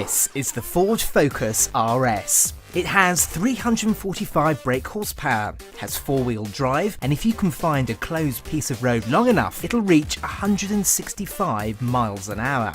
This is the Ford Focus RS. It has 345 brake horsepower, has four-wheel drive, and if you can find a closed piece of road long enough, it'll reach 165 miles an hour.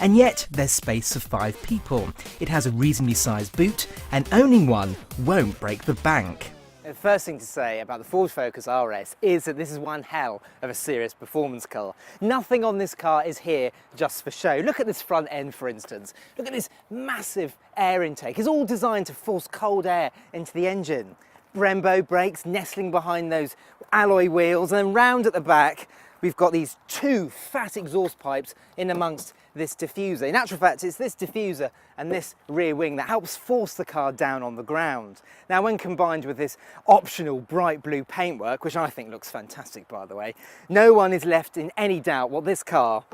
And yet, there's space for 5 people. It has a reasonably sized boot, and owning one won't break the bank. The first thing to say about the Ford Focus RS is that this is one hell of a serious performance car. Nothing on this car is here just for show. Look at this front end, for instance. Look at this massive air intake. It's all designed to force cold air into the engine. Brembo brakes nestling behind those alloy wheels, and then round at the back we've got these 2 fat exhaust pipes in amongst this diffuser. In actual fact, it's this diffuser and this rear wing that helps force the car down on the ground. Now, when combined with this optional bright blue paintwork, which I think looks fantastic by the way, no one is left in any doubt what this car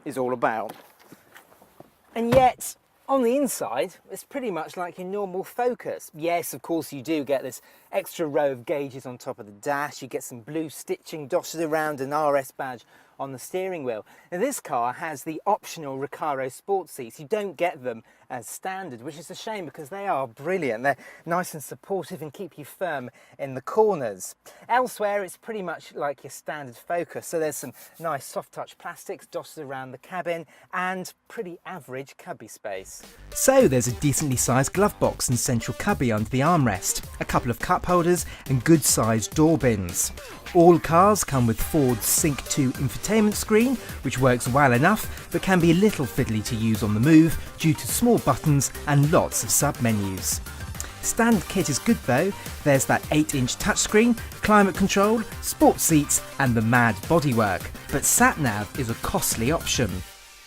is all about. And yet, on the inside, it's pretty much like your normal Focus. Yes, of course, you do get this extra row of gauges on top of the dash. You get some blue stitching dotted around an RS badge on the steering wheel. Now, this car has the optional Recaro sport seats. You don't get them as standard, which is a shame because they are brilliant. They're nice and supportive and keep you firm in the corners. Elsewhere, it's pretty much like your standard Focus. So there's some nice soft touch plastics dotted around the cabin and pretty average cubby space. So there's a decently sized glove box and central cubby under the armrest, a couple of cup holders and good sized door bins. All cars come with Ford's Sync 2 infotainment screen, which works well enough but can be a little fiddly to use on the move due to small buttons and lots of sub-menus. Standard kit is good though. There's that 8-inch touchscreen, climate control, sport seats and the mad bodywork. But sat-nav is a costly option.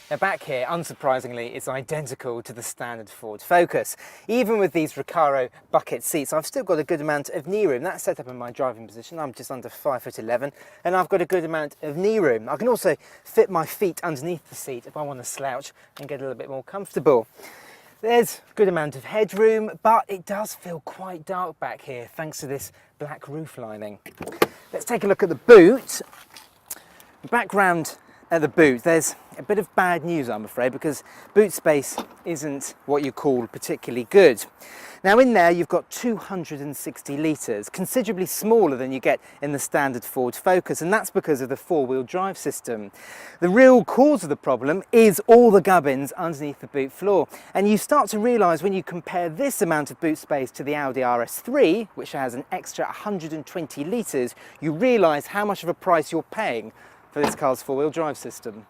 Now back here, unsurprisingly, it's identical to the standard Ford Focus. Even with these Recaro bucket seats, I've still got a good amount of knee room. That's set up in my driving position. I'm just under 5'11", and I've got a good amount of knee room. I can also fit my feet underneath the seat if I want to slouch and get a little bit more comfortable. There's a good amount of headroom, but it does feel quite dark back here thanks to this black roof lining. Let's take a look at the boot. The background at the boot, there's a bit of bad news, I'm afraid, because boot space isn't what you call particularly good. Now in there you've got 260 litres, considerably smaller than you get in the standard Ford Focus, and that's because of the four-wheel drive system. The real cause of the problem is all the gubbins underneath the boot floor, and you start to realise when you compare this amount of boot space to the Audi RS3, which has an extra 120 litres, you realise how much of a price you're paying for this car's four-wheel drive system.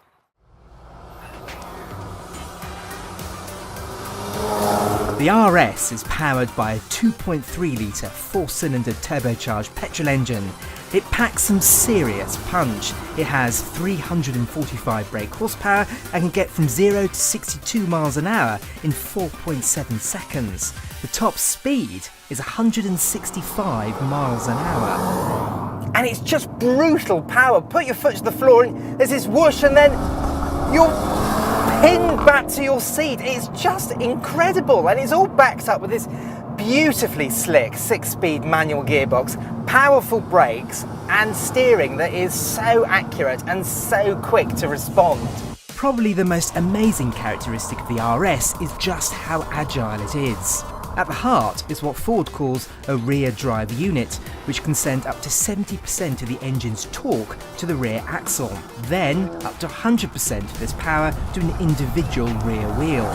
The RS is powered by a 2.3 litre 4-cylinder turbocharged petrol engine. It packs some serious punch. It has 345 brake horsepower and can get from 0 to 62 miles an hour in 4.7 seconds. The top speed is 165 miles an hour. And it's just brutal power. Put your foot to the floor and there's this whoosh and then you're pinned back to your seat. It's just incredible, and it's all backed up with this beautifully slick 6-speed manual gearbox, powerful brakes and steering that is so accurate and so quick to respond. Probably the most amazing characteristic of the RS is just how agile it is. At the heart is what Ford calls a rear drive unit, which can send up to 70% of the engine's torque to the rear axle, then up to 100% of this power to an individual rear wheel.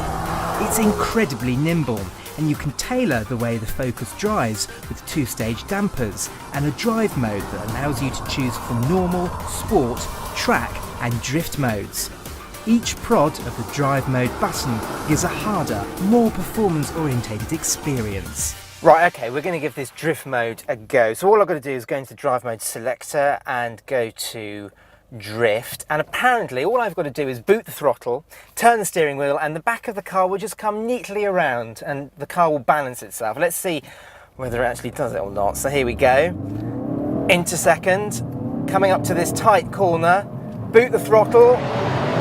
It's incredibly nimble, and you can tailor the way the Focus drives with 2-stage dampers and a drive mode that allows you to choose from normal, sport, track and drift modes. Each prod of the drive mode button gives a harder, more performance-orientated experience. Right, okay, we're going to give this drift mode a go. So all I've got to do is go into drive mode selector and go to drift. And apparently all I've got to do is boot the throttle, turn the steering wheel, and the back of the car will just come neatly around and the car will balance itself. Let's see whether it actually does it or not. So here we go. Into second, coming up to this tight corner, boot the throttle.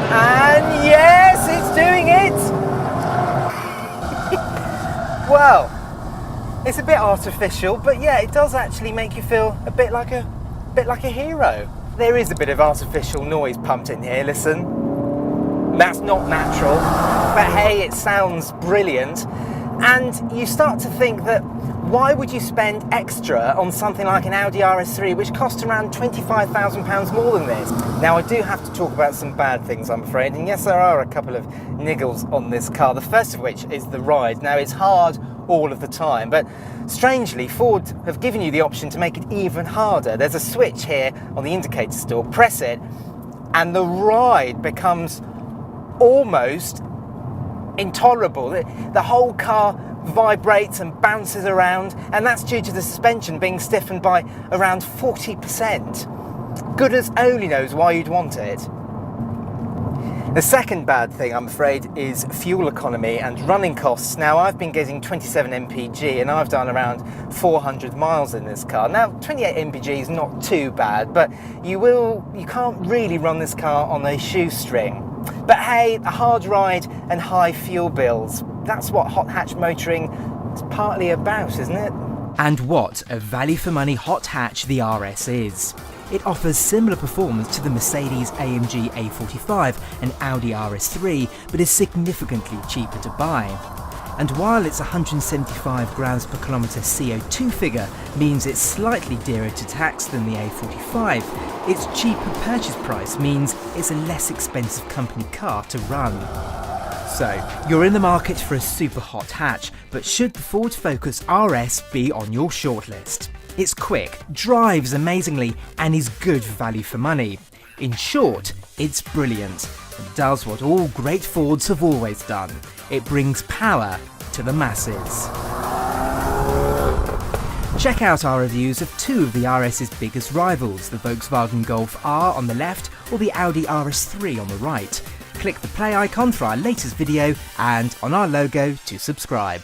And yes, it's doing it! Well, it's a bit artificial, but yeah, it does actually make you feel a bit like a hero. There is a bit of artificial noise pumped in here, listen. That's not natural, but hey, it sounds brilliant. And you start to think that why would you spend extra on something like an Audi RS3 which costs around £25,000 more than this? Now I do have to talk about some bad things, I'm afraid, and yes, there are a couple of niggles on this car, the first of which is the ride. Now it's hard all of the time, but strangely Ford have given you the option to make it even harder. There's a switch here on the indicator still, press it and the ride becomes almost intolerable. The whole car vibrates and bounces around, and that's due to the suspension being stiffened by around 40%. Goodness only knows why you'd want it. The second bad thing, I'm afraid, is fuel economy and running costs. Now, I've been getting 27 mpg and I've done around 400 miles in this car. Now, 28 mpg is not too bad, but you can't really run this car on a shoestring. But hey, a hard ride and high fuel bills, that's what hot hatch motoring is partly about, isn't it? And what a value for money hot hatch the RS is. It offers similar performance to the Mercedes-AMG A45 and Audi RS3, but is significantly cheaper to buy. And while its 175 grams per kilometre CO2 figure means it's slightly dearer to tax than the A45, its cheaper purchase price means it's a less expensive company car to run. So, you're in the market for a super hot hatch, but should the Ford Focus RS be on your shortlist? It's quick, drives amazingly, and is good value for money. In short, it's brilliant and does what all great Fords have always done. It brings power to the masses. Check out our reviews of two of the RS's biggest rivals, the Volkswagen Golf R on the left or the Audi RS3 on the right. Click the play icon for our latest video and on our logo to subscribe.